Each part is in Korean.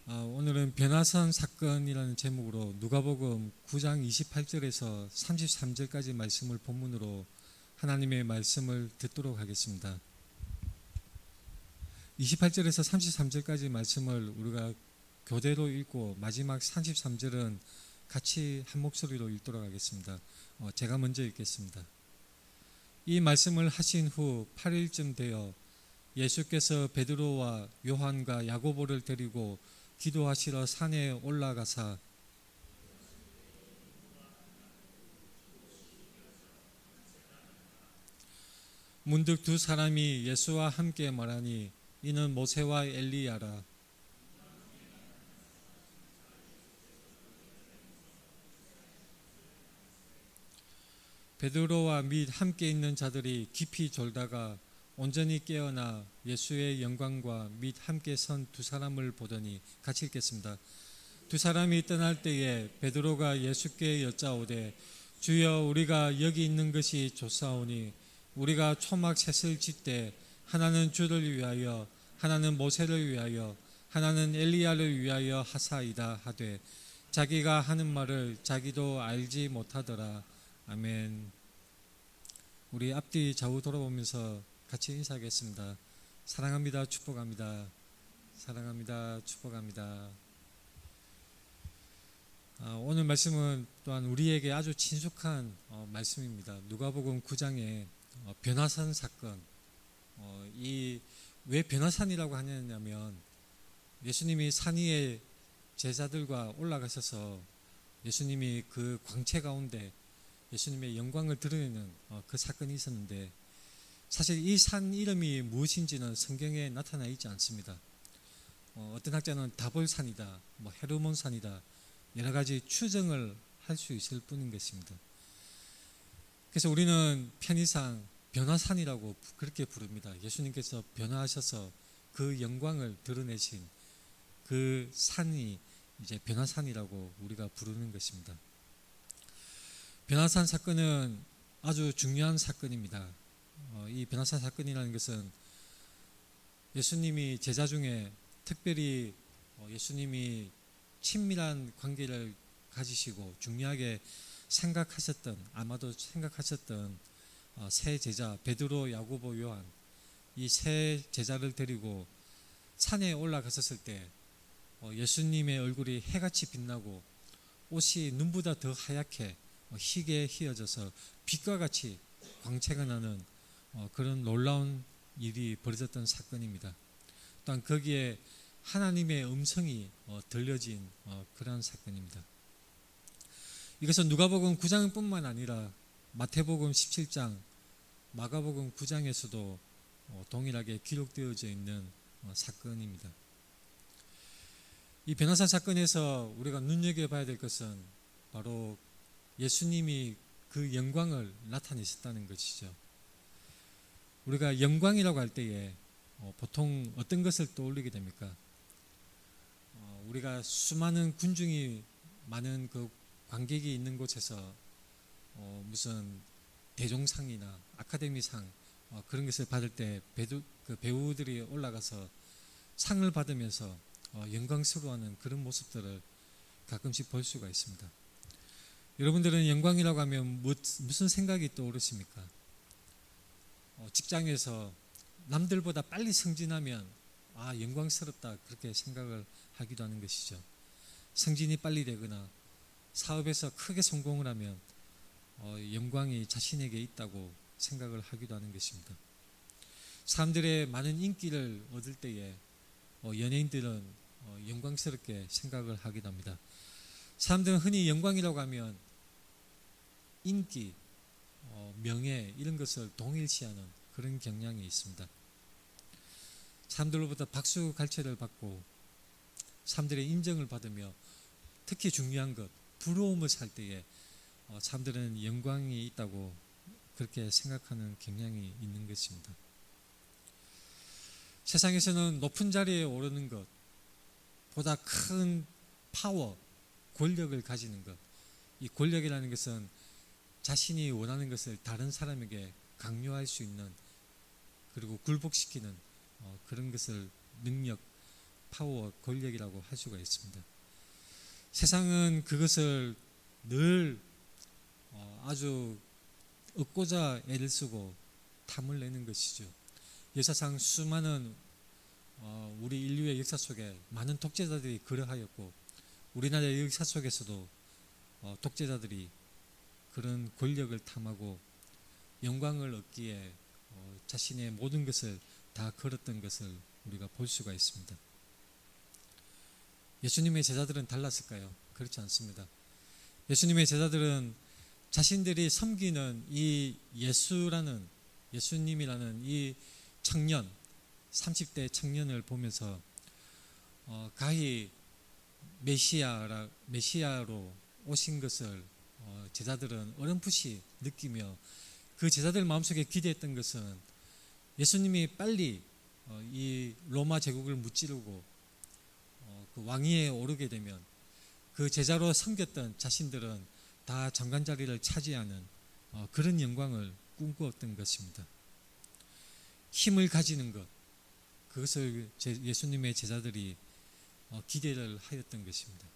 오늘은 변화산 사건이라는 제목으로 누가복음 9장 28절에서 33절까지 말씀을 본문으로 하나님의 말씀을 듣도록 하겠습니다. 28절에서 33절까지 말씀을 우리가 교대로 읽고 마지막 33절은 같이 한 목소리로 읽도록 하겠습니다. 제가 먼저 읽겠습니다. 이 말씀을 하신 후 8일쯤 되어 예수께서 베드로와 요한과 야고보를 데리고 기도하시러 산에 올라가사 문득 두 사람이 예수와 함께 말하니 이는 모세와 엘리야라. 베드로와 및 함께 있는 자들이 깊이 졸다가 온전히 깨어나 예수의 영광과 및 함께 선 두 사람을 보더니, 같이 읽겠습니다. 두 사람이 떠날 때에 베드로가 예수께 여짜오되 주여, 우리가 여기 있는 것이 좋사오니 우리가 초막 셋을 짓되 하나는 주를 위하여 하나는 모세를 위하여 하나는 엘리야를 위하여 하사이다 하되 자기가 하는 말을 자기도 알지 못하더라. 아멘. 우리 앞뒤 좌우 돌아보면서 같이 인사하겠습니다. 사랑합니다. 축복합니다. 사랑합니다. 축복합니다. 오늘 말씀은 또한 우리에게 아주 친숙한 말씀입니다. 누가복음 9장의 변화산 사건. 왜 변화산이라고 하냐면 예수님이 산 위에 제자들과 올라가셔서 예수님이 그 광채 가운데 예수님의 영광을 드러내는 그 사건이 있었는데, 사실 이 산 이름이 무엇인지는 성경에 나타나 있지 않습니다. 어떤 학자는 다볼산이다, 헤르몬산이다, 여러 가지 추정을 할 수 있을 뿐인 것입니다. 그래서 우리는 편의상 변화산이라고 그렇게 부릅니다. 예수님께서 변화하셔서 그 영광을 드러내신 그 산이 이제 변화산이라고 우리가 부르는 것입니다. 변화산 사건은 아주 중요한 사건입니다. 이 변화산 사건이라는 것은 예수님이 제자 중에 특별히 예수님이 친밀한 관계를 가지시고 중요하게 아마도 생각하셨던 세 제자 베드로, 야고보, 요한, 이 세 제자를 데리고 산에 올라갔었을 때 예수님의 얼굴이 해같이 빛나고 옷이 눈보다 더 하얗게 희게 휘어져서 빛과 같이 광채가 나는 그런 놀라운 일이 벌어졌던 사건입니다. 또한 거기에 하나님의 음성이 들려진 그런 사건입니다. 이것은 누가복음 9장뿐만 아니라 마태복음 17장, 마가복음 9장에서도 동일하게 기록되어져 있는 사건입니다. 이 변화산 사건에서 우리가 눈여겨봐야 될 것은 바로 예수님이 그 영광을 나타내셨다는 것이죠. 우리가 영광이라고 할 때에 보통 어떤 것을 떠올리게 됩니까? 우리가 수많은 군중이 많은 그 관객이 있는 곳에서 무슨 대종상이나 아카데미상 그런 것을 받을 때 그 배우들이 올라가서 상을 받으면서 영광스러워하는 그런 모습들을 가끔씩 볼 수가 있습니다. 여러분들은 영광이라고 하면 무슨 생각이 떠오르십니까? 직장에서 남들보다 빨리 승진하면 영광스럽다, 그렇게 생각을 하기도 하는 것이죠. 승진이 빨리 되거나 사업에서 크게 성공을 하면 영광이 자신에게 있다고 생각을 하기도 하는 것입니다. 사람들의 많은 인기를 얻을 때에 연예인들은 영광스럽게 생각을 하기도 합니다. 사람들은 흔히 영광이라고 하면 인기, 명예, 이런 것을 동일시하는 그런 경향이 있습니다. 사람들로부터 박수 갈채를 받고 사람들의 인정을 받으며 특히 중요한 것, 부러움을 살 때에 사람들은 영광이 있다고 그렇게 생각하는 경향이 있는 것입니다. 세상에서는 높은 자리에 오르는 것, 보다 큰 파워, 권력을 가지는 것, 이 권력이라는 것은 자신이 원하는 것을 다른 사람에게 강요할 수 있는, 그리고 굴복시키는 그런 것을 능력, 파워, 권력이라고 할 수가 있습니다. 세상은 그것을 늘 아주 얻고자 애를 쓰고 탐을 내는 것이죠. 역사상 수많은 우리 인류의 역사 속에 많은 독재자들이 그러하였고, 우리나라의 역사 속에서도 독재자들이 그런 권력을 탐하고 영광을 얻기에 자신의 모든 것을 다 걸었던 것을 우리가 볼 수가 있습니다. 예수님의 제자들은 달랐을까요? 그렇지 않습니다. 예수님의 제자들은 자신들이 섬기는 이 예수님이라는 이 청년, 30대 청년을 보면서 가히 메시아로 오신 것을 제자들은 어렴풋이 느끼며, 그 제자들 마음속에 기대했던 것은 예수님이 빨리 이 로마 제국을 무찌르고 그 왕위에 오르게 되면 그 제자로 섬겼던 자신들은 다 장관 자리를 차지하는 그런 영광을 꿈꾸었던 것입니다. 힘을 가지는 것, 그것을 예수님의 제자들이 기대를 하였던 것입니다.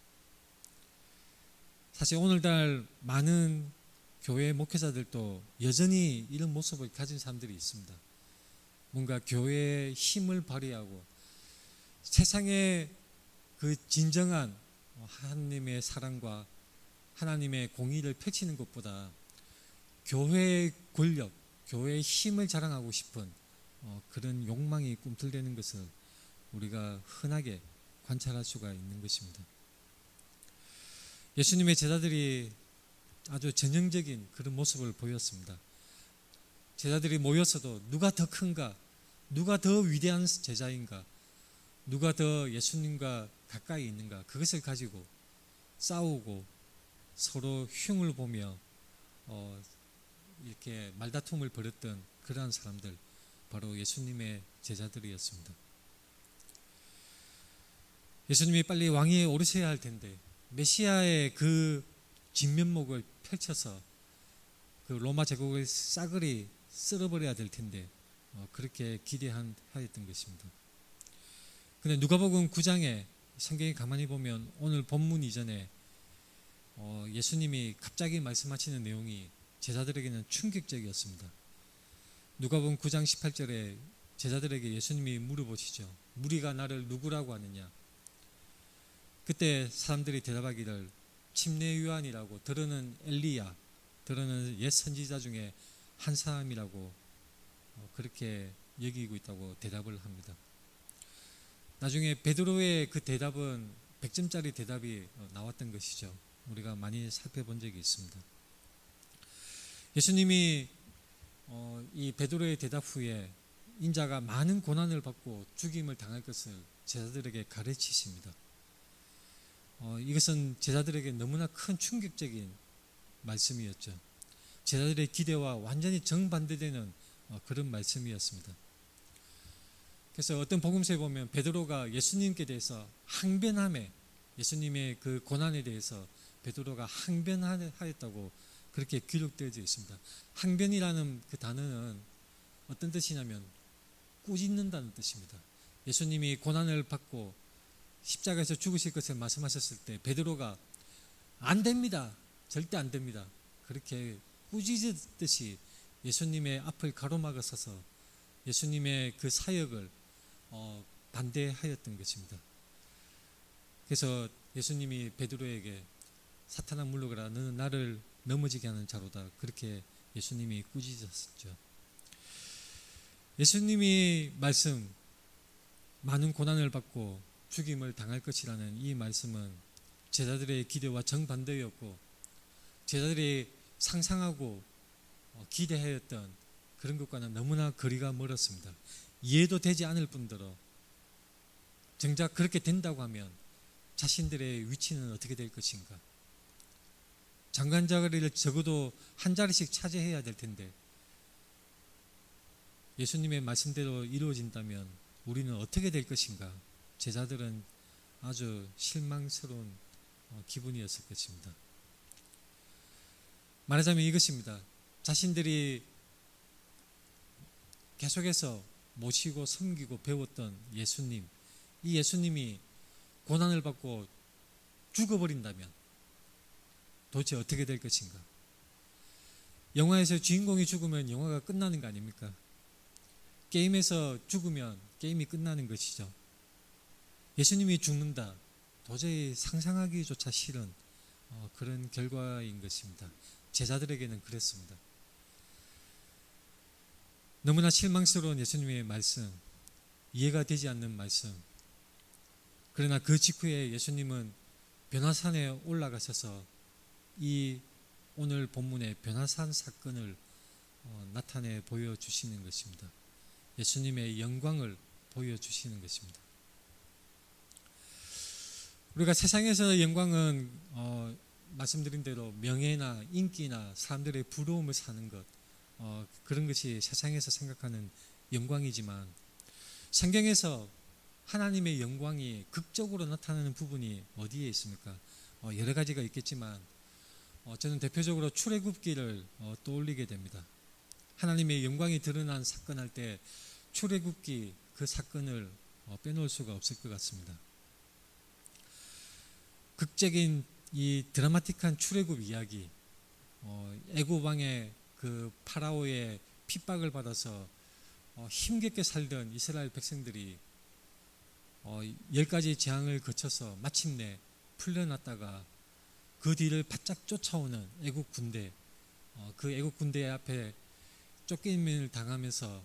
사실 오늘날 많은 교회 목회자들도 여전히 이런 모습을 가진 사람들이 있습니다. 뭔가 교회의 힘을 발휘하고 세상의 그 진정한 하나님의 사랑과 하나님의 공의를 펼치는 것보다 교회의 권력, 교회의 힘을 자랑하고 싶은 그런 욕망이 꿈틀대는 것을 우리가 흔하게 관찰할 수가 있는 것입니다. 예수님의 제자들이 아주 전형적인 그런 모습을 보였습니다. 제자들이 모였어도 누가 더 큰가, 누가 더 위대한 제자인가, 누가 더 예수님과 가까이 있는가, 그것을 가지고 싸우고 서로 흉을 보며 이렇게 말다툼을 벌였던 그러한 사람들, 바로 예수님의 제자들이었습니다. 예수님이 빨리 왕위에 오르셔야 할 텐데 메시아의 그 진면목을 펼쳐서 그 로마 제국을 싸그리 쓸어버려야 될 텐데 그렇게 기대하였던 것입니다. 근데 누가복음 9장에 성경에 가만히 보면 오늘 본문 이전에 예수님이 갑자기 말씀하시는 내용이 제자들에게는 충격적이었습니다. 누가복음 9장 18절에 제자들에게 예수님이 물어보시죠. 무리가 나를 누구라고 하느냐? 그때 사람들이 대답하기를 침례 요한이라고, 더러는 엘리야, 더러는 옛 선지자 중에 한 사람이라고 그렇게 여기고 있다고 대답을 합니다. 나중에 베드로의 그 대답은 100점짜리 대답이 나왔던 것이죠. 우리가 많이 살펴본 적이 있습니다. 예수님이 이 베드로의 대답 후에 인자가 많은 고난을 받고 죽임을 당할 것을 제자들에게 가르치십니다. 이것은 제자들에게 너무나 큰 충격적인 말씀이었죠. 제자들의 기대와 완전히 정반대되는 그런 말씀이었습니다. 그래서 어떤 복음서에 보면 베드로가 예수님께 대해서 항변함에, 예수님의 그 고난에 대해서 베드로가 항변하였다고 그렇게 기록되어 있습니다. 항변이라는 그 단어는 어떤 뜻이냐면 꾸짖는다는 뜻입니다. 예수님이 고난을 받고 십자가에서 죽으실 것을 말씀하셨을 때 베드로가 안 됩니다, 절대 안 됩니다, 그렇게 꾸짖듯이 예수님의 앞을 가로막아 서서 예수님의 그 사역을 반대하였던 것입니다. 그래서 예수님이 베드로에게 사탄아 물러가라, 너는 나를 넘어지게 하는 자로다, 그렇게 예수님이 꾸짖으셨죠. 예수님이 말씀, 많은 고난을 받고 죽임을 당할 것이라는 이 말씀은 제자들의 기대와 정반대였고 제자들이 상상하고 기대하였던 그런 것과는 너무나 거리가 멀었습니다. 이해도 되지 않을 뿐더러 정작 그렇게 된다고 하면 자신들의 위치는 어떻게 될 것인가, 장관 자리를 적어도 한 자리씩 차지해야 될 텐데 예수님의 말씀대로 이루어진다면 우리는 어떻게 될 것인가, 제자들은 아주 실망스러운 기분이었을 것입니다. 말하자면 이것입니다. 자신들이 계속해서 모시고 섬기고 배웠던 예수님, 이 예수님이 고난을 받고 죽어버린다면 도대체 어떻게 될 것인가? 영화에서 주인공이 죽으면 영화가 끝나는 거 아닙니까? 게임에서 죽으면 게임이 끝나는 것이죠. 예수님이 죽는다. 도저히 상상하기조차 싫은 그런 결과인 것입니다. 제자들에게는 그랬습니다. 너무나 실망스러운 예수님의 말씀, 이해가 되지 않는 말씀. 그러나 그 직후에 예수님은 변화산에 올라가셔서 이 오늘 본문의 변화산 사건을 나타내 보여주시는 것입니다. 예수님의 영광을 보여주시는 것입니다. 우리가 세상에서 영광은 말씀드린 대로 명예나 인기나 사람들의 부러움을 사는 것, 그런 것이 세상에서 생각하는 영광이지만 성경에서 하나님의 영광이 극적으로 나타나는 부분이 어디에 있습니까? 여러 가지가 있겠지만 저는 대표적으로 출애굽기를 떠올리게 됩니다. 하나님의 영광이 드러난 사건 할 때 출애굽기 그 사건을 빼놓을 수가 없을 것 같습니다. 극적인 이 드라마틱한 출애굽 이야기, 애굽 왕의 그 파라오의 핍박을 받아서 힘겹게 살던 이스라엘 백성들이 10가지 재앙을 거쳐서 마침내 풀려났다가 그 뒤를 바짝 쫓아오는 애국 군대, 그 애국 군대 앞에 쫓김을 당하면서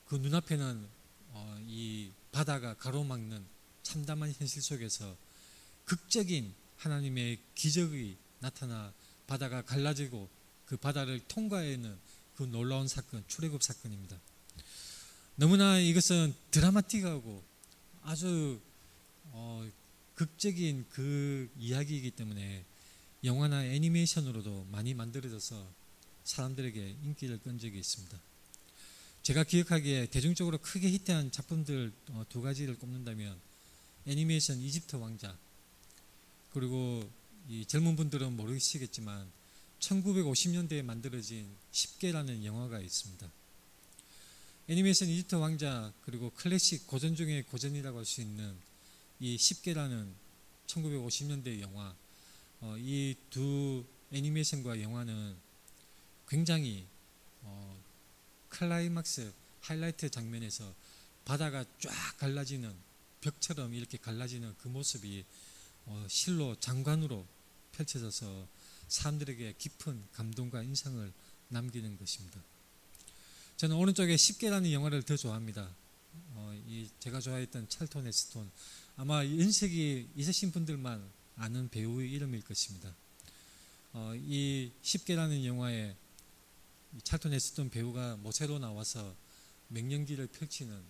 그 눈앞에는 이 바다가 가로막는 참담한 현실 속에서 극적인 하나님의 기적이 나타나 바다가 갈라지고 그 바다를 통과하는 그 놀라운 사건, 출애굽 사건입니다. 너무나 이것은 드라마틱하고 아주 극적인 그 이야기이기 때문에 영화나 애니메이션으로도 많이 만들어져서 사람들에게 인기를 끈 적이 있습니다. 제가 기억하기에 대중적으로 크게 히트한 작품들 두 가지를 꼽는다면 애니메이션 이집트 왕자, 그리고 이 젊은 분들은 모르시겠지만 1950년대에 만들어진 10개라는 영화가 있습니다. 애니메이션 이집트 왕자, 그리고 클래식 고전 중의 고전이라고 할 수 있는 이 10개라는 1950년대 영화, 이 두 애니메이션과 영화는 굉장히 클라이막스 하이라이트 장면에서 바다가 쫙 갈라지는, 벽처럼 이렇게 갈라지는 그 모습이 실로 장관으로 펼쳐져서 사람들에게 깊은 감동과 인상을 남기는 것입니다. 저는 오른쪽에 10개라는 영화를 더 좋아합니다. 제가 좋아했던 찰턴 헤스턴, 아마 연sek이 있으신 분들만 아는 배우의 이름일 것입니다. 이 10개라는 영화에 찰턴 헤스턴 배우가 모세로 나와서 맹연기를 펼치는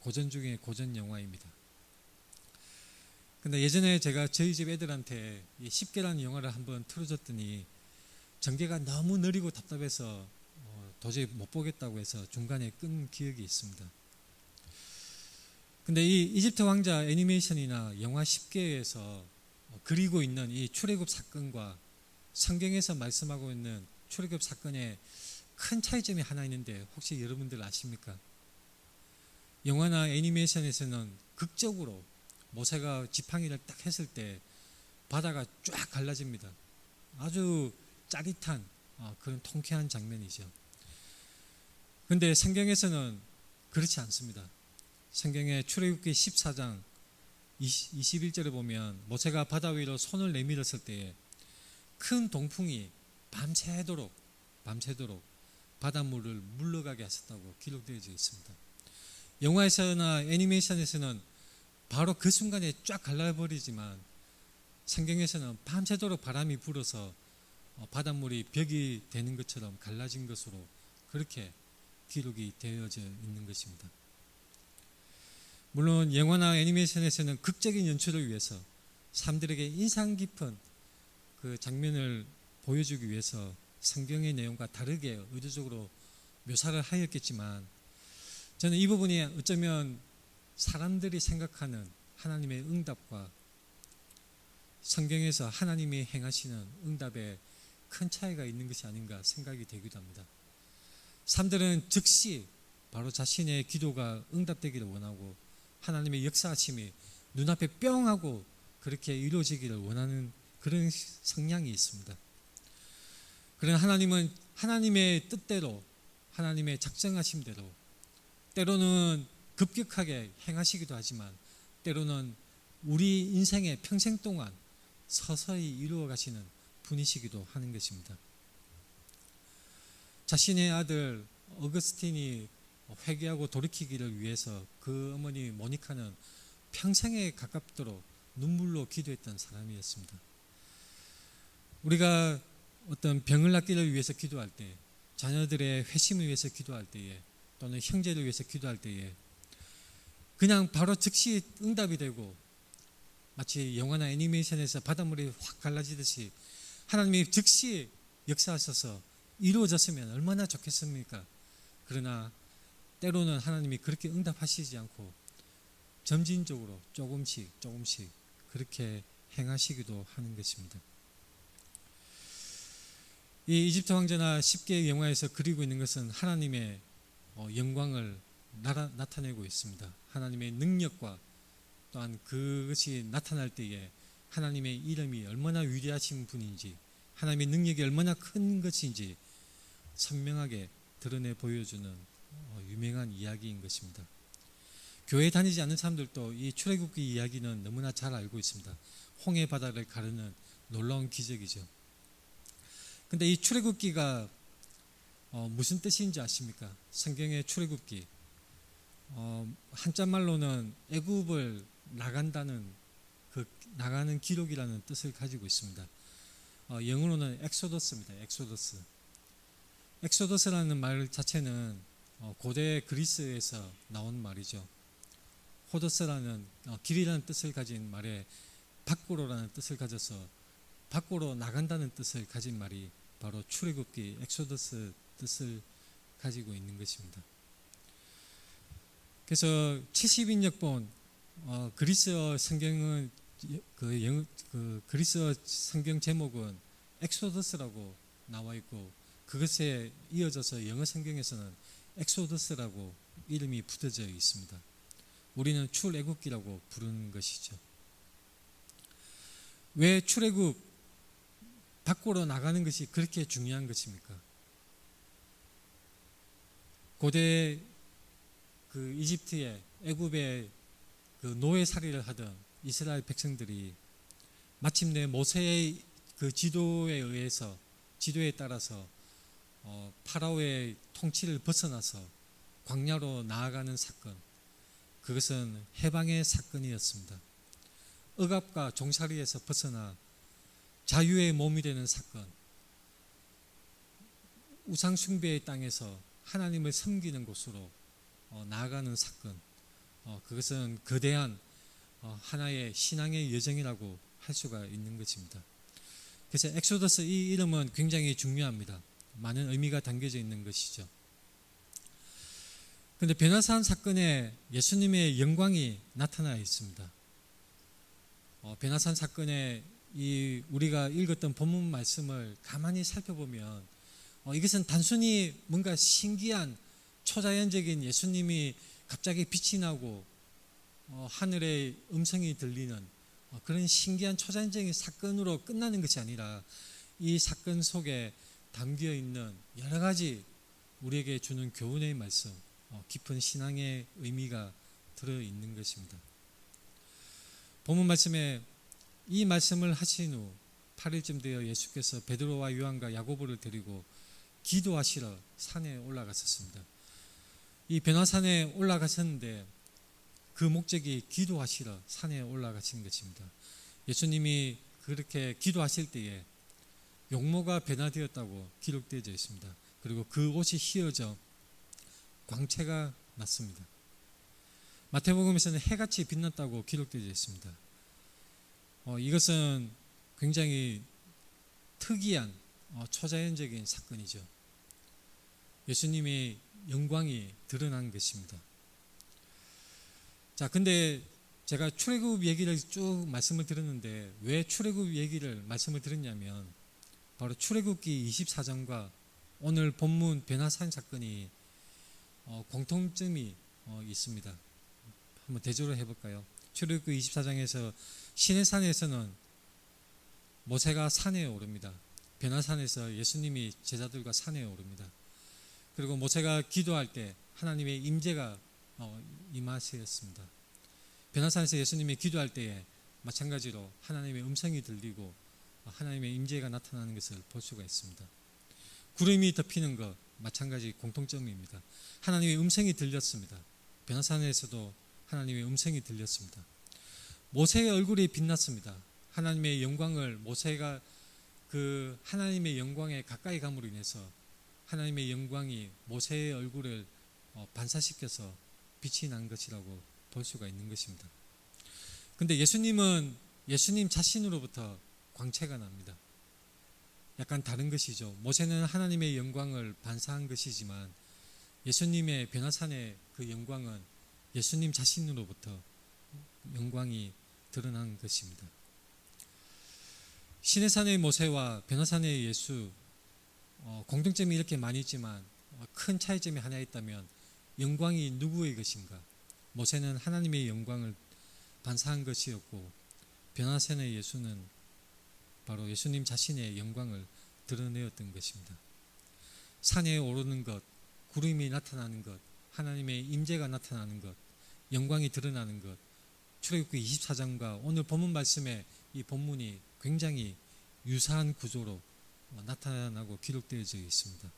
고전 중의 고전 영화입니다. 근데 예전에 제가 저희 집 애들한테 이 10개라는 영화를 한번 틀어줬더니 전개가 너무 느리고 답답해서 도저히 못 보겠다고 해서 중간에 끈 기억이 있습니다. 근데 이 이집트 왕자 애니메이션이나 영화 10개에서 그리고 있는 이 출애굽 사건과 성경에서 말씀하고 있는 출애굽 사건의 큰 차이점이 하나 있는데 혹시 여러분들 아십니까? 영화나 애니메이션에서는 극적으로 모세가 지팡이를 딱 했을 때 바다가 쫙 갈라집니다. 아주 짜릿한 그런 통쾌한 장면이죠. 그런데 성경에서는 그렇지 않습니다. 성경의 출애굽기 14장 21절에 보면 모세가 바다 위로 손을 내밀었을 때에 큰 동풍이 밤새도록 바닷물을 물러가게 하셨다고 기록되어 있습니다. 영화에서나 애니메이션에서는 바로 그 순간에 쫙 갈라버리지만 성경에서는 밤새도록 바람이 불어서 바닷물이 벽이 되는 것처럼 갈라진 것으로 그렇게 기록이 되어져 있는 것입니다. 물론 영화나 애니메이션에서는 극적인 연출을 위해서 사람들에게 인상 깊은 그 장면을 보여주기 위해서 성경의 내용과 다르게 의도적으로 묘사를 하였겠지만 저는 이 부분이 어쩌면 사람들이 생각하는 하나님의 응답과 성경에서 하나님이 행하시는 응답에 큰 차이가 있는 것이 아닌가 생각이 되기도 합니다. 사람들은 즉시 바로 자신의 기도가 응답되기를 원하고 하나님의 역사하심이 눈앞에 뿅 하고 그렇게 이루어지기를 원하는 그런 성향이 있습니다. 그러나 하나님은 하나님의 뜻대로, 하나님의 작정하심대로 때로는 급격하게 행하시기도 하지만 때로는 우리 인생의 평생 동안 서서히 이루어 가시는 분이시기도 하는 것입니다. 자신의 아들 어거스틴이 회개하고 돌이키기를 위해서 그 어머니 모니카는 평생에 가깝도록 눈물로 기도했던 사람이었습니다. 우리가 어떤 병을 낫기를 위해서 기도할 때, 자녀들의 회심을 위해서 기도할 때에, 또는 형제를 위해서 기도할 때에 그냥 바로 즉시 응답이 되고 마치 영화나 애니메이션에서 바닷물이 확 갈라지듯이 하나님이 즉시 역사하셔서 이루어졌으면 얼마나 좋겠습니까? 그러나 때로는 하나님이 그렇게 응답하시지 않고 점진적으로 조금씩 그렇게 행하시기도 하는 것입니다. 이 이집트 왕자나 10개의 영화에서 그리고 있는 것은 하나님의 영광을 나타내고 있습니다. 하나님의 능력과 또한 그것이 나타날 때에 하나님의 이름이 얼마나 위대하신 분인지, 하나님의 능력이 얼마나 큰 것인지 선명하게 드러내 보여주는 유명한 이야기인 것입니다. 교회 다니지 않는 사람들도 이 출애굽기 이야기는 너무나 잘 알고 있습니다. 홍해 바다를 가르는 놀라운 기적이죠. 근데 이 출애굽기가 무슨 뜻인지 아십니까? 성경의 출애굽기, 한자말로는 애굽을 나간다는 그 나가는 기록이라는 뜻을 가지고 있습니다. 영어로는 엑소더스입니다. 엑소더스라는 말 자체는 고대 그리스에서 나온 말이죠. 호더스라는 길이라는 뜻을 가진 말에 밖으로라는 뜻을 가져서 밖으로 나간다는 뜻을 가진 말이 바로 출애굽기 엑소더스 뜻을 가지고 있는 것입니다. 그래서 70인역본 그리스어 성경은 그 그리스어 성경 제목은 엑소더스라고 나와 있고 그것에 이어져서 영어 성경에서는 엑소더스라고 이름이 붙어져 있습니다. 우리는 출애굽기라고 부르는 것이죠. 왜 출애굽 밖으로 나가는 것이 그렇게 중요한 것입니까? 고대 그 이집트의 애굽의 그 노예살이를 하던 이스라엘 백성들이 마침내 모세의 그 지도에 따라서 파라오의 통치를 벗어나서 광야로 나아가는 사건, 그것은 해방의 사건이었습니다. 억압과 종살이에서 벗어나 자유의 몸이 되는 사건, 우상숭배의 땅에서 하나님을 섬기는 곳으로 나아가는 사건, 그것은 거대한 하나의 신앙의 여정이라고 할 수가 있는 것입니다. 그래서 엑소더스 이 이름은 굉장히 중요합니다. 많은 의미가 담겨져 있는 것이죠. 그런데 변화산 사건에 예수님의 영광이 나타나 있습니다. 변화산 사건에 이 우리가 읽었던 본문 말씀을 가만히 살펴보면 이것은 단순히 뭔가 신기한 초자연적인 예수님이 갑자기 빛이 나고 하늘의 음성이 들리는 그런 신기한 초자연적인 사건으로 끝나는 것이 아니라 이 사건 속에 담겨 있는 여러 가지 우리에게 주는 교훈의 말씀, 깊은 신앙의 의미가 들어있는 것입니다. 본문 말씀에 이 말씀을 하신 후 8일쯤 되어 예수께서 베드로와 요한과 야고보를 데리고 기도하시러 산에 올라갔었습니다. 이 변화산에 올라가셨는데 그 목적이 기도하시러 산에 올라가신 것입니다. 예수님이 그렇게 기도하실 때에 용모가 변화되었다고 기록되어 있습니다. 그리고 그 옷이 휘어져 광채가 났습니다. 마태복음에서는 해같이 빛났다고 기록되어 있습니다. 이것은 굉장히 특이한 초자연적인 사건이죠. 예수님의 영광이 드러난 것입니다. 자, 근데 제가 출애굽 얘기를 쭉 말씀을 들었는데 왜 출애굽 얘기를 말씀을 드렸냐면 바로 출애굽기 24장과 오늘 본문 변화산 사건이 공통점이 있습니다. 한번 대조를 해볼까요? 출애굽기 24장에서 시내산에서는 모세가 산에 오릅니다. 변화산에서 예수님이 제자들과 산에 오릅니다. 그리고 모세가 기도할 때 하나님의 임재가 임하셨습니다. 변화산에서 예수님이 기도할 때에 마찬가지로 하나님의 음성이 들리고 하나님의 임재가 나타나는 것을 볼 수가 있습니다. 구름이 덮이는 것 마찬가지 공통점입니다. 하나님의 음성이 들렸습니다. 변화산에서도 하나님의 음성이 들렸습니다. 모세의 얼굴이 빛났습니다. 하나님의 영광을 모세가 그 하나님의 영광에 가까이 감으로 인해서 하나님의 영광이 모세의 얼굴을 반사시켜서 빛이 난 것이라고 볼 수가 있는 것입니다. 근데 예수님은 예수님 자신으로부터 광채가 납니다. 약간 다른 것이죠. 모세는 하나님의 영광을 반사한 것이지만 예수님의 변화산의 그 영광은 예수님 자신으로부터 영광이 드러난 것입니다. 시내산의 모세와 변화산의 예수 공통점이 이렇게 많이 있지만 큰 차이점이 하나 있다면 영광이 누구의 것인가? 모세는 하나님의 영광을 반사한 것이었고 변화산의 예수는 바로 예수님 자신의 영광을 드러내었던 것입니다. 산에 오르는 것, 구름이 나타나는 것, 하나님의 임재가 나타나는 것, 영광이 드러나는 것, 출애굽기 24장과 오늘 본문 말씀의 이 본문이 굉장히 유사한 구조로 나타나고 기록되어져 있습니다.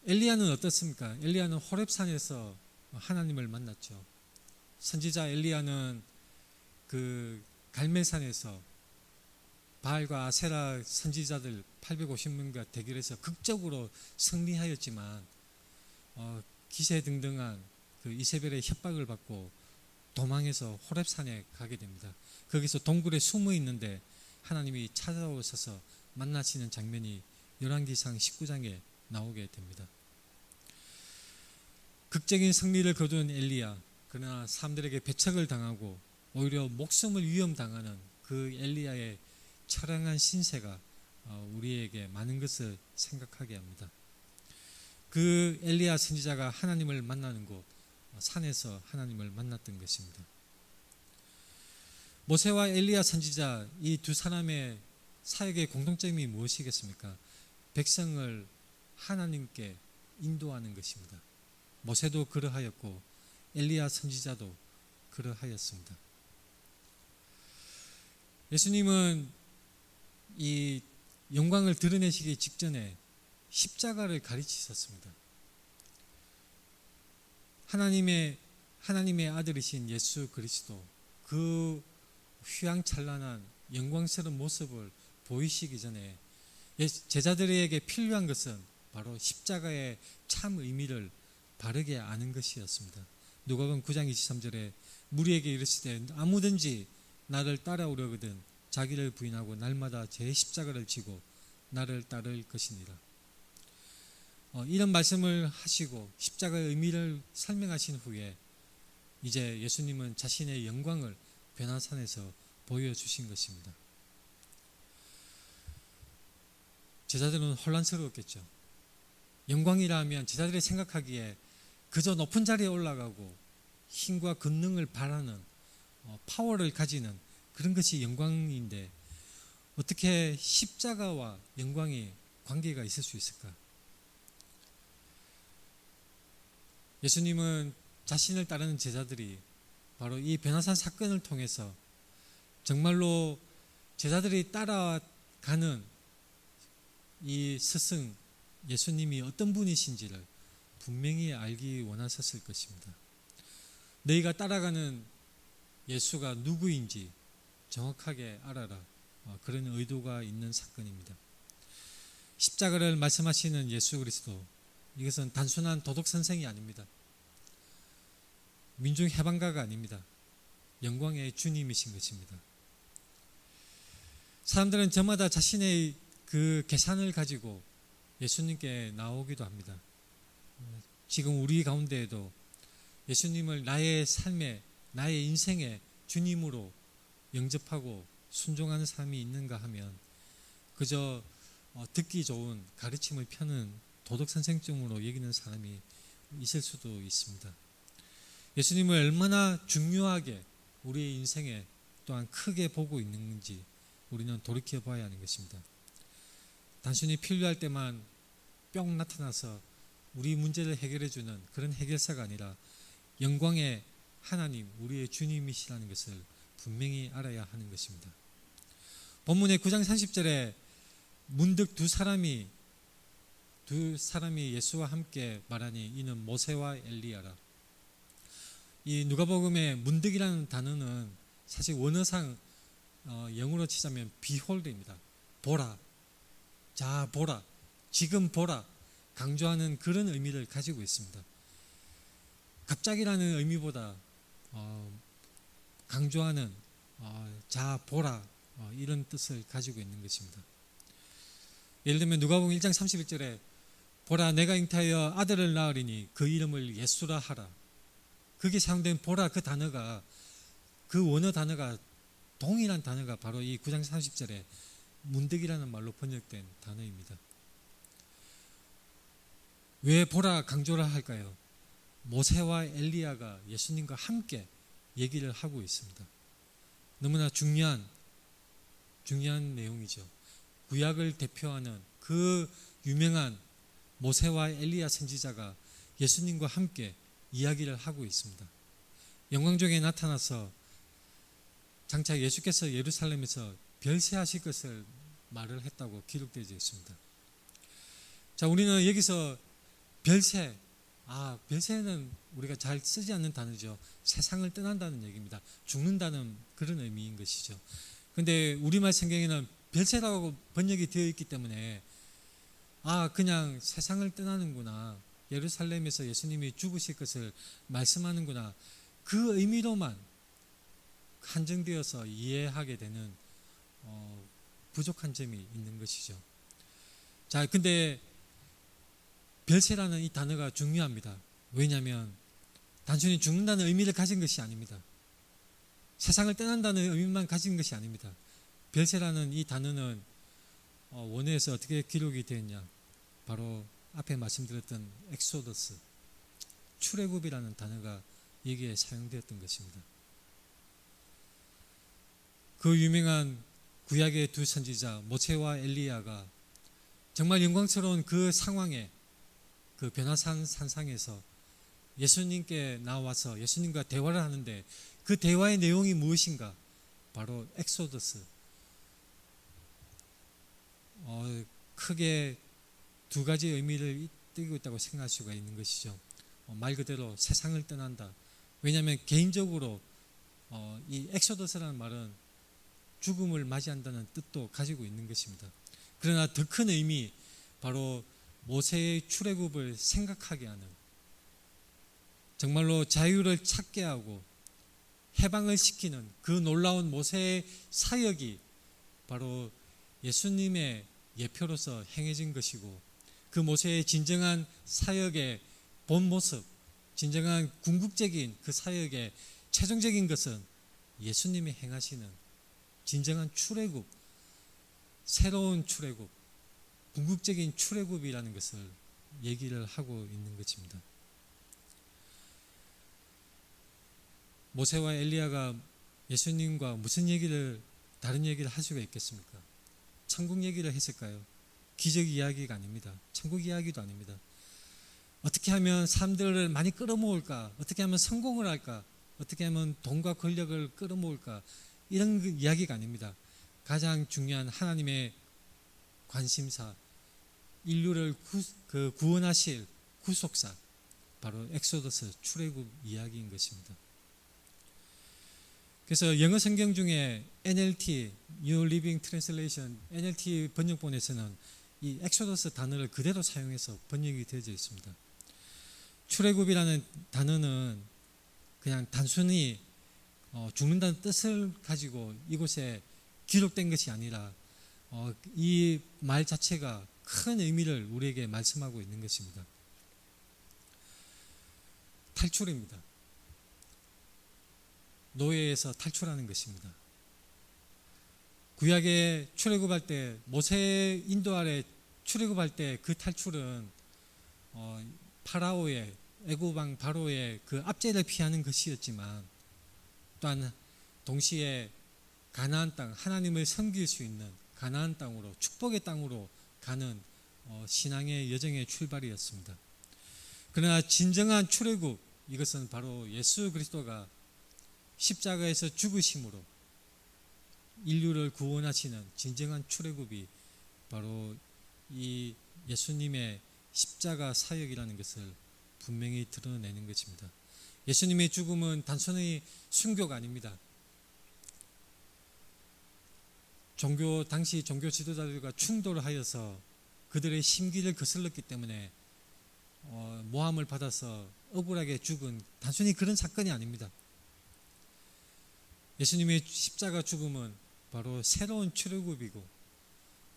엘리야는 어떻습니까? 엘리야는 호렙산에서 하나님을 만났죠. 선지자 엘리야는 그 갈멜산에서 바알과 아세라 선지자들 850명과 대결해서 극적으로 승리하였지만 기세등등한 그 이세벨의 협박을 받고 도망해서 호렙산에 가게 됩니다. 거기서 동굴에 숨어 있는데 하나님이 찾아오셔서 만나시는 장면이 열왕기상 19장에 나오게 됩니다. 극적인 승리를 거둔 엘리야, 그러나 사람들에게 배척을 당하고 오히려 목숨을 위험당하는 그 엘리야의 처량한 신세가 우리에게 많은 것을 생각하게 합니다. 그 엘리야 선지자가 하나님을 만나는 곳, 산에서 하나님을 만났던 것입니다. 모세와 엘리야 선지자 이 두 사람의 사역의 공통점이 무엇이겠습니까? 백성을 하나님께 인도하는 것입니다. 모세도 그러하였고 엘리야 선지자도 그러하였습니다. 예수님은 이 영광을 드러내시기 직전에 십자가를 가르치셨습니다. 하나님의 아들이신 예수 그리스도 그 휘황찬란한 영광스러운 모습을 보이시기 전에 제자들에게 필요한 것은 바로 십자가의 참 의미를 바르게 아는 것이었습니다. 누가복음 9장 23절에 무리에게 이르시되 아무든지 나를 따라오려거든 자기를 부인하고 날마다 제 십자가를 지고 나를 따를 것이니라. 이런 말씀을 하시고 십자가의 의미를 설명하신 후에 이제 예수님은 자신의 영광을 변화산에서 보여주신 것입니다. 제자들은 혼란스러웠겠죠. 영광이라 하면 제자들이 생각하기에 그저 높은 자리에 올라가고 힘과 권능을 바라는 파워를 가지는 그런 것이 영광인데 어떻게 십자가와 영광이 관계가 있을 수 있을까? 예수님은 자신을 따르는 제자들이 바로 이 변화산 사건을 통해서 정말로 제자들이 따라가는 이 스승 예수님이 어떤 분이신지를 분명히 알기 원하셨을 것입니다. 너희가 따라가는 예수가 누구인지 정확하게 알아라. 그런 의도가 있는 사건입니다. 십자가를 말씀하시는 예수 그리스도, 이것은 단순한 도덕 선생이 아닙니다. 민중 해방가가 아닙니다. 영광의 주님이신 것입니다. 사람들은 저마다 자신의 그 계산을 가지고 예수님께 나오기도 합니다. 지금 우리 가운데에도 예수님을 나의 삶에, 나의 인생의 주님으로 영접하고 순종하는 사람이 있는가 하면 그저 듣기 좋은 가르침을 펴는 도덕 선생쯤으로 여기는 사람이 있을 수도 있습니다. 예수님을 얼마나 중요하게 우리의 인생에 또한 크게 보고 있는지 우리는 돌이켜 봐야 하는 것입니다. 단순히 필요할 때만 뿅 나타나서 우리 문제를 해결해 주는 그런 해결사가 아니라 영광의 하나님, 우리의 주님이시라는 것을 분명히 알아야 하는 것입니다. 본문의 9장 30절에 문득 두 사람이 예수와 함께 말하니 이는 모세와 엘리야라. 이 누가복음의 문득이라는 단어는 사실 원어상 영어로 치자면 behold입니다. 보라, 자 보라, 지금 보라 강조하는 그런 의미를 가지고 있습니다. 갑자기라는 의미보다 강조하는 자 보라 이런 뜻을 가지고 있는 것입니다. 예를 들면 누가복음 1장 31절에 보라 내가 잉태하여 아들을 낳으리니 그 이름을 예수라 하라. 그게 사용된 보라 그 단어가 그 원어 단어가 동일한 단어가 바로 이 9장 30절에 문득이라는 말로 번역된 단어입니다. 왜 보라 강조를 할까요? 모세와 엘리야가 예수님과 함께 얘기를 하고 있습니다. 너무나 중요한 내용이죠. 구약을 대표하는 그 유명한 모세와 엘리야 선지자가 예수님과 함께 이야기를 하고 있습니다. 영광중에 나타나서 장차 예수께서 예루살렘에서 별세하실 것을 말을 했다고 기록되어 있습니다. 자, 우리는 여기서 별세는 우리가 잘 쓰지 않는 단어죠. 세상을 떠난다는 얘기입니다. 죽는다는 그런 의미인 것이죠. 그런데 우리말 성경에는 별세라고 번역이 되어 있기 때문에 그냥 세상을 떠나는구나, 예루살렘에서 예수님이 죽으실 것을 말씀하는구나, 그 의미로만 한정되어서 이해하게 되는 부족한 점이 있는 것이죠. 자, 근데 별세라는 이 단어가 중요합니다. 왜냐하면 단순히 죽는다는 의미를 가진 것이 아닙니다. 세상을 떠난다는 의미만 가진 것이 아닙니다. 별세라는 이 단어는 원어에서 어떻게 기록이 되었냐, 바로 앞에 말씀드렸던 엑소더스, 출애굽이라는 단어가 여기에 사용되었던 것입니다. 그 유명한 구약의 두 선지자 모세와 엘리야가 정말 영광스러운 그 상황에, 그 변화산 산상에서 예수님께 나와서 예수님과 대화를 하는데 그 대화의 내용이 무엇인가? 바로 엑소더스. 크게 두 가지 의미를 띠고 있다고 생각할 수가 있는 것이죠. 말 그대로 세상을 떠난다. 왜냐하면 개인적으로 이 엑소더스라는 말은 죽음을 맞이한다는 뜻도 가지고 있는 것입니다. 그러나 더 큰 의미, 바로 모세의 출애굽을 생각하게 하는, 정말로 자유를 찾게 하고 해방을 시키는 그 놀라운 모세의 사역이 바로 예수님의 예표로서 행해진 것이고, 그 모세의 진정한 사역의 본 모습, 진정한 궁극적인 그 사역의 최종적인 것은 예수님이 행하시는 진정한 출애굽, 새로운 출애굽, 궁극적인 출애굽이라는 것을 얘기를 하고 있는 것입니다. 모세와 엘리야가 예수님과 무슨 다른 얘기를 할 수가 있겠습니까? 천국 얘기를 했을까요? 기적 이야기가 아닙니다. 천국 이야기도 아닙니다. 어떻게 하면 사람들을 많이 끌어모을까? 어떻게 하면 성공을 할까? 어떻게 하면 돈과 권력을 끌어모을까? 이런 이야기가 아닙니다. 가장 중요한 하나님의 관심사, 인류를 구원하실 구속사, 바로 엑소더스, 출애굽 이야기인 것입니다. 그래서 영어 성경 중에 NLT, New Living Translation, NLT 번역본에서는 이 엑소더스 단어를 그대로 사용해서 번역이 되어져 있습니다. 출애굽이라는 단어는 그냥 단순히 죽는다는 뜻을 가지고 이곳에 기록된 것이 아니라 이 말 자체가 큰 의미를 우리에게 말씀하고 있는 것입니다. 탈출입니다. 노예에서 탈출하는 것입니다. 구약에 출애굽할 때, 모세 인도 아래 출애굽할 때 그 탈출은 파라오의 애굽 왕 바로의 그 압제를 피하는 것이었지만 또한 동시에 가나안 땅, 하나님을 섬길 수 있는 가나안 땅으로, 축복의 땅으로 가는 신앙의 여정의 출발이었습니다. 그러나 진정한 출애굽, 이것은 바로 예수 그리스도가 십자가에서 죽으심으로 인류를 구원하시는 진정한 출애굽이 바로 이 예수님의 십자가 사역이라는 것을 분명히 드러내는 것입니다. 예수님의 죽음은 단순히 순교가 아닙니다. 당시 종교 지도자들과 충돌을 하여서 그들의 심기를 거슬렀기 때문에 모함을 받아서 억울하게 죽은 단순히 그런 사건이 아닙니다. 예수님의 십자가 죽음은 바로 새로운 출애굽이고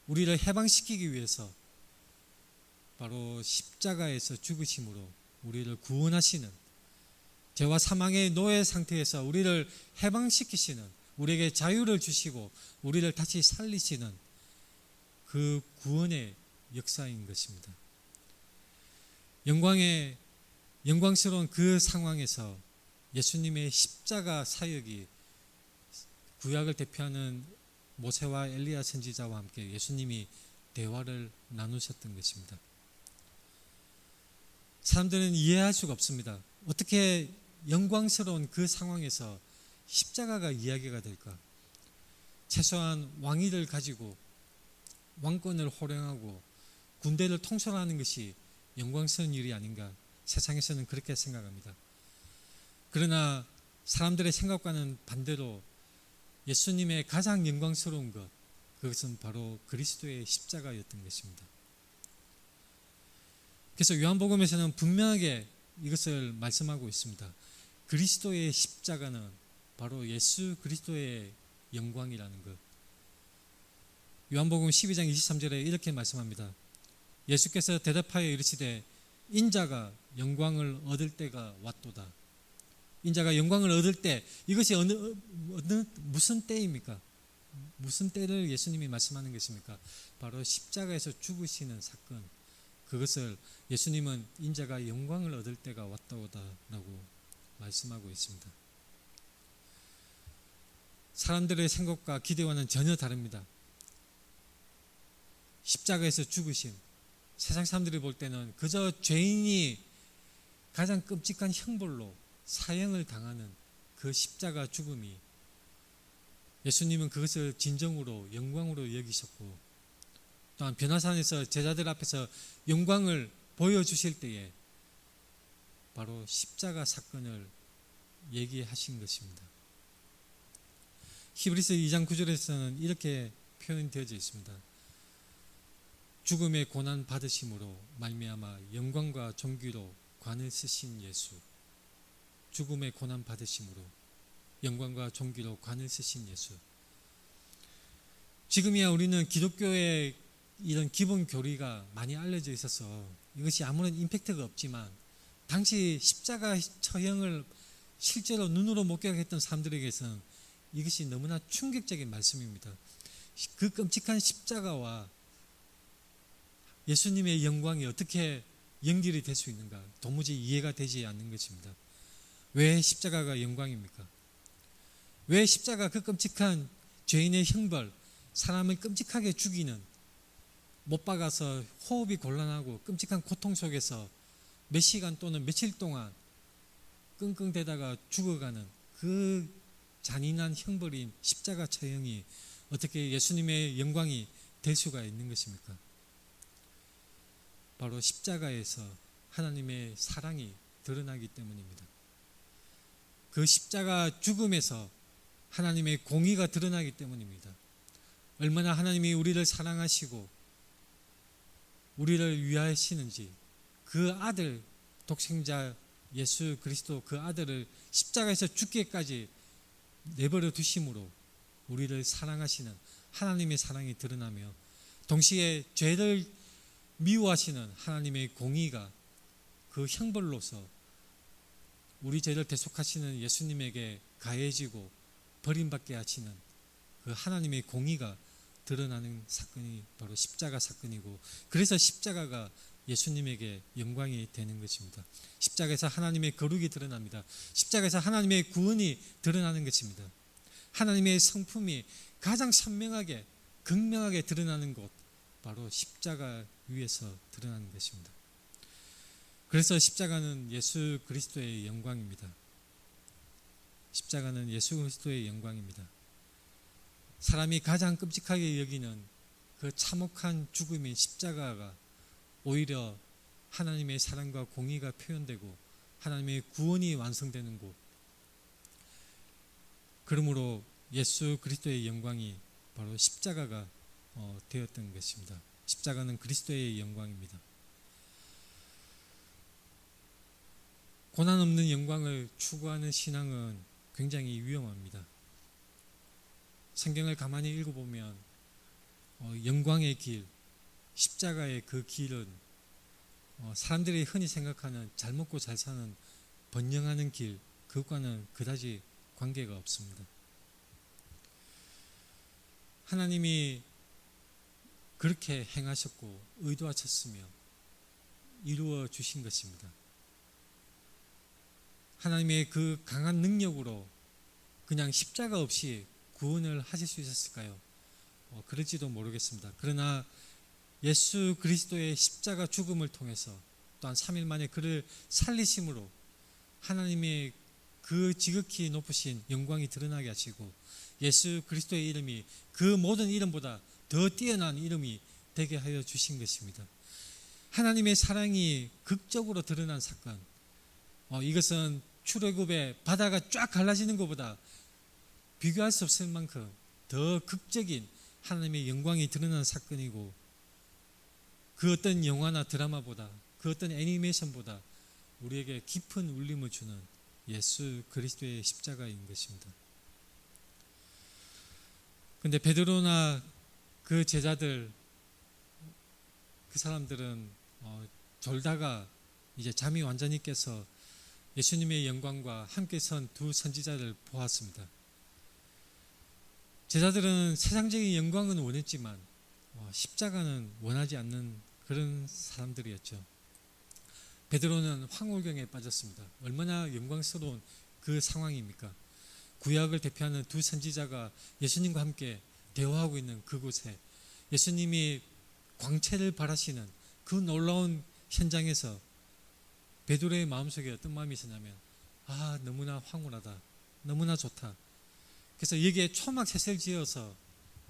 우리를 해방시키기 위해서 바로 십자가에서 죽으심으로 우리를 구원하시는, 죄와 사망의 노예 상태에서 우리를 해방시키시는, 우리에게 자유를 주시고 우리를 다시 살리시는 그 구원의 역사인 것입니다. 영광스러운 그 상황에서 예수님의 십자가 사역이 구약을 대표하는 모세와 엘리야 선지자와 함께 예수님이 대화를 나누셨던 것입니다. 사람들은 이해할 수가 없습니다. 어떻게 영광스러운 그 상황에서 십자가가 이야기가 될까? 최소한 왕위를 가지고 왕권을 호령하고 군대를 통솔하는 것이 영광스러운 일이 아닌가? 세상에서는 그렇게 생각합니다. 그러나 사람들의 생각과는 반대로 예수님의 가장 영광스러운 것, 그것은 바로 그리스도의 십자가였던 것입니다. 그래서 요한복음에서는 분명하게 이것을 말씀하고 있습니다. 그리스도의 십자가는 바로 예수 그리스도의 영광이라는 것. 요한복음 12장 23절에 이렇게 말씀합니다. 예수께서 대답하여 이르시되 인자가 영광을 얻을 때가 왔도다. 인자가 영광을 얻을 때, 이것이 무슨 때입니까? 무슨 때를 예수님이 말씀하는 것입니까? 바로 십자가에서 죽으시는 사건. 그것을 예수님은 인자가 영광을 얻을 때가 왔다오다라고 말씀하고 있습니다. 사람들의 생각과 기대와는 전혀 다릅니다. 십자가에서 죽으신, 세상 사람들이 볼 때는 그저 죄인이 가장 끔찍한 형벌로 사형을 당하는 그 십자가 죽음이, 예수님은 그것을 진정으로 영광으로 여기셨고, 또한 변화산에서 제자들 앞에서 영광을 보여주실 때에 바로 십자가 사건을 얘기하신 것입니다. 히브리서 2장 9절에서는 이렇게 표현되어져 있습니다. 죽음의 고난 받으심으로 말미암아 영광과 존귀로 관을 쓰신 예수. 죽음의 고난 받으심으로 영광과 존귀로 관을 쓰신 예수. 지금이야 우리는 기독교의 이런 기본 교리가 많이 알려져 있어서 이것이 아무런 임팩트가 없지만, 당시 십자가 처형을 실제로 눈으로 목격했던 사람들에게서는 이것이 너무나 충격적인 말씀입니다. 그 끔찍한 십자가와 예수님의 영광이 어떻게 연결이 될 수 있는가? 도무지 이해가 되지 않는 것입니다. 왜 십자가가 영광입니까? 왜 십자가, 그 끔찍한 죄인의 형벌, 사람을 끔찍하게 죽이는, 못 박아서 호흡이 곤란하고 끔찍한 고통 속에서 몇 시간 또는 며칠 동안 끙끙대다가 죽어가는 그 잔인한 형벌인 십자가 처형이 어떻게 예수님의 영광이 될 수가 있는 것입니까? 바로 십자가에서 하나님의 사랑이 드러나기 때문입니다. 그 십자가 죽음에서 하나님의 공의가 드러나기 때문입니다. 얼마나 하나님이 우리를 사랑하시고 우리를 위하시는지, 그 아들, 독생자 예수 그리스도 그 아들을 십자가에서 죽기까지 내버려 두심으로 우리를 사랑하시는 하나님의 사랑이 드러나며, 동시에 죄를 미워하시는 하나님의 공의가 그 형벌로서 우리 죄를 대속하시는 예수님에게 가해지고 버림받게 하시는 그 하나님의 공의가 드러나는 사건이 바로 십자가 사건이고, 그래서 십자가가 예수님에게 영광이 되는 것입니다. 십자가에서 하나님의 거룩이 드러납니다. 십자가에서 하나님의 구원이 드러나는 것입니다. 하나님의 성품이 가장 선명하게 극명하게 드러나는 곳, 바로 십자가 위에서 드러나는 것입니다. 그래서 십자가는 예수 그리스도의 영광입니다. 십자가는 예수 그리스도의 영광입니다. 사람이 가장 끔찍하게 여기는 그 참혹한 죽음인 십자가가 오히려 하나님의 사랑과 공의가 표현되고 하나님의 구원이 완성되는 곳, 그러므로 예수 그리스도의 영광이 바로 십자가가 되었던 것입니다. 십자가는 그리스도의 영광입니다. 고난 없는 영광을 추구하는 신앙은 굉장히 위험합니다. 성경을 가만히 읽어보면 영광의 길, 십자가의 그 길은 사람들이 흔히 생각하는 잘 먹고 잘 사는 번영하는 길, 그것과는 그다지 관계가 없습니다. 하나님이 그렇게 행하셨고 의도하셨으며 이루어 주신 것입니다. 하나님의 그 강한 능력으로 그냥 십자가 없이 구원을 하실 수 있었을까요? 그럴지도 모르겠습니다. 그러나 예수 그리스도의 십자가 죽음을 통해서 또한 3일 만에 그를 살리심으로 하나님의 그 지극히 높으신 영광이 드러나게 하시고 예수 그리스도의 이름이 그 모든 이름보다 더 뛰어난 이름이 되게 하여 주신 것입니다. 하나님의 사랑이 극적으로 드러난 사건, 이것은 출애굽의 바다가 쫙 갈라지는 것보다 비교할 수 없을 만큼 더 극적인 하나님의 영광이 드러난 사건이고, 그 어떤 영화나 드라마보다, 그 어떤 애니메이션보다 우리에게 깊은 울림을 주는 예수 그리스도의 십자가인 것입니다. 그런데 베드로나 그 제자들, 그 사람들은 졸다가 이제 잠이 완전히 깨서 예수님의 영광과 함께 선 두 선지자를 보았습니다. 제자들은 세상적인 영광은 원했지만 십자가는 원하지 않는 그런 사람들이었죠. 베드로는 황홀경에 빠졌습니다. 얼마나 영광스러운 그 상황입니까? 구약을 대표하는 두 선지자가 예수님과 함께 대화하고 있는 그곳에 예수님이 광채를 발하시는 그 놀라운 현장에서 베드로의 마음속에 어떤 마음이 있었냐면, 너무나 황홀하다, 너무나 좋다. 그래서 여기에 초막셋을 지어서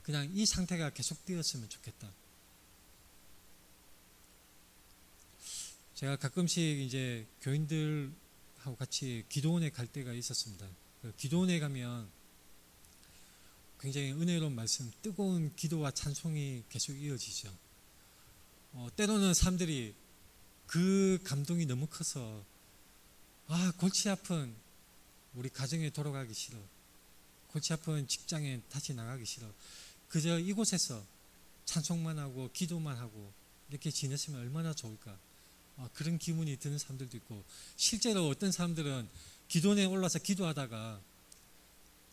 그냥 이 상태가 계속되었으면 좋겠다. 제가 가끔씩 이제 교인들하고 같이 기도원에 갈 때가 있었습니다. 기도원에 가면 굉장히 은혜로운 말씀, 뜨거운 기도와 찬송이 계속 이어지죠. 때로는 사람들이 그 감동이 너무 커서 골치 아픈 우리 가정에 돌아가기 싫어, 골치 아픈 직장에 다시 나가기 싫어, 그저 이곳에서 찬송만 하고 기도만 하고 이렇게 지냈으면 얼마나 좋을까, 그런 기분이 드는 사람들도 있고, 실제로 어떤 사람들은 기도원에 올라서 기도하다가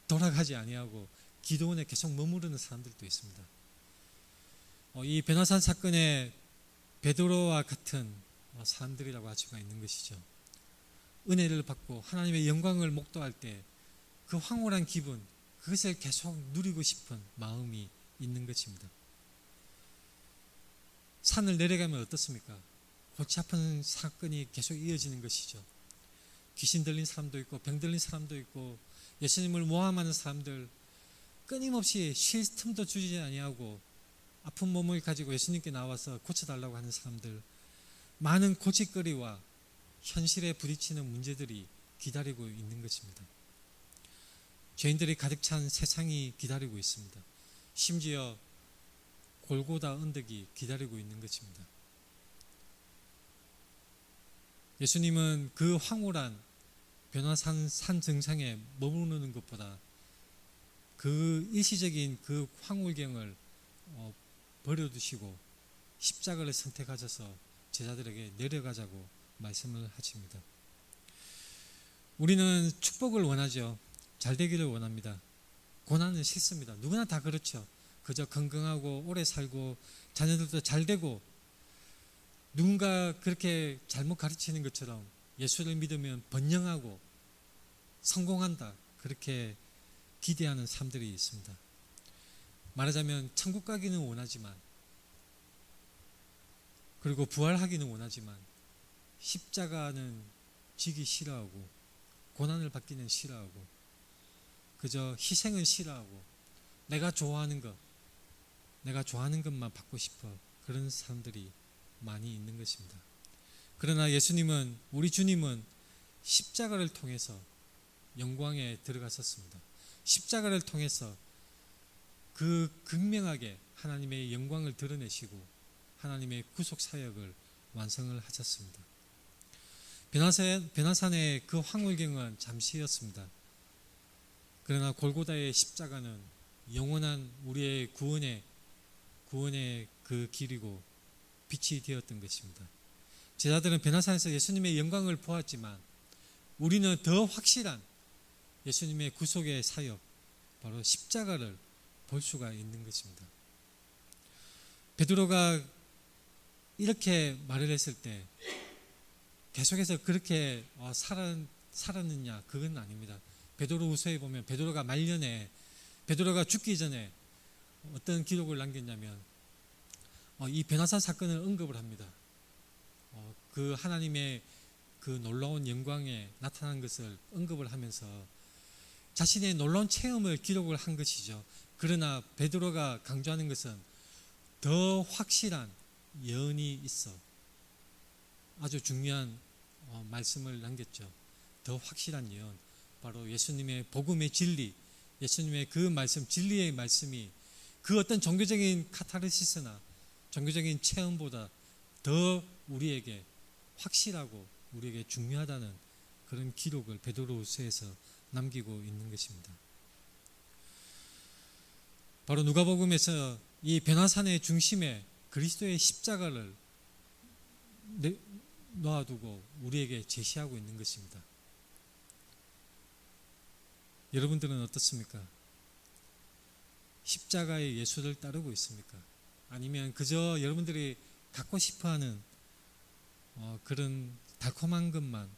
돌아가지 아니하고 기도원에 계속 머무르는 사람들도 있습니다. 이 변화산 사건의 베드로와 같은 사람들이라고 할 수가 있는 것이죠. 은혜를 받고 하나님의 영광을 목도할 때 그 황홀한 기분, 그것을 계속 누리고 싶은 마음이 있는 것입니다. 산을 내려가면 어떻습니까? 골치 아픈 사건이 계속 이어지는 것이죠. 귀신 들린 사람도 있고 병 들린 사람도 있고 예수님을 모함하는 사람들, 끊임없이 쉴 틈도 주지 아니하고 아픈 몸을 가지고 예수님께 나와서 고쳐달라고 하는 사람들, 많은 고집거리와 현실에 부딪히는 문제들이 기다리고 있는 것입니다. 죄인들이 가득 찬 세상이 기다리고 있습니다. 심지어 골고다 언덕이 기다리고 있는 것입니다. 예수님은 그 황홀한 변화산 산 정상에 머무르는 것보다 그 일시적인 그 황홀경을 버려두시고 십자가를 선택하셔서 제자들에게 내려가자고 말씀을 하십니다. 우리는 축복을 원하죠. 잘 되기를 원합니다. 고난은 싫습니다. 누구나 다 그렇죠. 그저 건강하고 오래 살고 자녀들도 잘 되고 누군가 그렇게 잘못 가르치는 것처럼 예수를 믿으면 번영하고 성공한다, 그렇게 기대하는 사람들이 있습니다. 말하자면 천국 가기는 원하지만, 그리고 부활하기는 원하지만 십자가는 지기 싫어하고 고난을 받기는 싫어하고 그저 희생은 싫어하고 내가 좋아하는 것만 받고 싶어, 그런 사람들이 많이 있는 것입니다. 그러나 예수님은, 우리 주님은 십자가를 통해서 영광에 들어가셨습니다. 십자가를 통해서 그 극명하게 하나님의 영광을 드러내시고 하나님의 구속 사역을 완성을 하셨습니다. 베나산의 그 황홀경은 잠시였습니다. 그러나 골고다의 십자가는 영원한 우리의 구원의 그 길이고 빛이 되었던 것입니다. 제자들은 베나산에서 예수님의 영광을 보았지만 우리는 더 확실한 예수님의 구속의 사역, 바로 십자가를 볼 수가 있는 것입니다. 베드로가 이렇게 말을 했을 때 계속해서 그렇게 살았느냐, 그건 아닙니다. 베드로후서에 보면 베드로가 말년에, 베드로가 죽기 전에 어떤 기록을 남겼냐면 이 베나산 사건을 언급을 합니다. 그 하나님의 그 놀라운 영광에 나타난 것을 언급을 하면서 자신의 놀라운 체험을 기록을 한 것이죠. 그러나 베드로가 강조하는 것은 더 확실한 예언이 있어 아주 중요한 말씀을 남겼죠. 더 확실한 예언, 바로 예수님의 복음의 진리, 예수님의 그 말씀, 진리의 말씀이 그 어떤 종교적인 카타르시스나 종교적인 체험보다 더 우리에게 확실하고 우리에게 중요하다는 그런 기록을 베드로후서에서 남기고 있는 것입니다. 바로 누가복음에서 이 베나산의 중심에 그리스도의 십자가를 놓아두고 우리에게 제시하고 있는 것입니다. 여러분들은 어떻습니까? 십자가의 예수를 따르고 있습니까? 아니면 그저 여러분들이 갖고 싶어하는 그런 달콤한 것만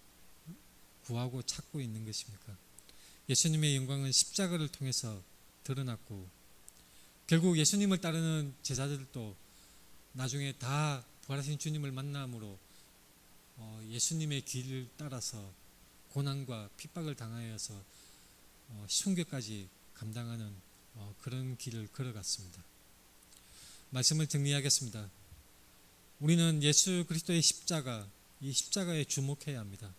구하고 찾고 있는 것입니까? 예수님의 영광은 십자가를 통해서 드러났고 결국 예수님을 따르는 제자들도 나중에 다 부활하신 주님을 만남으로 예수님의 길을 따라서 고난과 핍박을 당하여서 순교까지 감당하는 그런 길을 걸어갔습니다. 말씀을 정리하겠습니다. 우리는 예수 그리스도의 십자가, 이 십자가에 주목해야 합니다.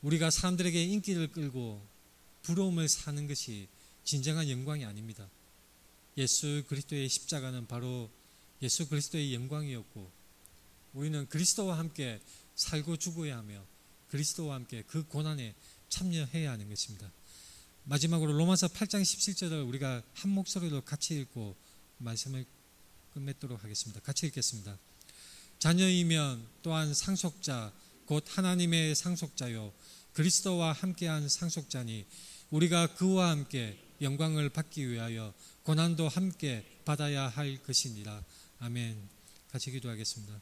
우리가 사람들에게 인기를 끌고 부러움을 사는 것이 진정한 영광이 아닙니다. 예수 그리스도의 십자가는 바로 예수 그리스도의 영광이었고 우리는 그리스도와 함께 살고 죽어야 하며 그리스도와 함께 그 고난에 참여해야 하는 것입니다. 마지막으로 로마서 8장 17절을 우리가 한 목소리로 같이 읽고 말씀을 끝맺도록 하겠습니다. 같이 읽겠습니다. 자녀이면 또한 상속자 곧 하나님의 상속자요 그리스도와 함께한 상속자니 우리가 그와 함께 영광을 받기 위하여 고난도 함께 받아야 할 것이니라. 아멘. 같이 기도하겠습니다.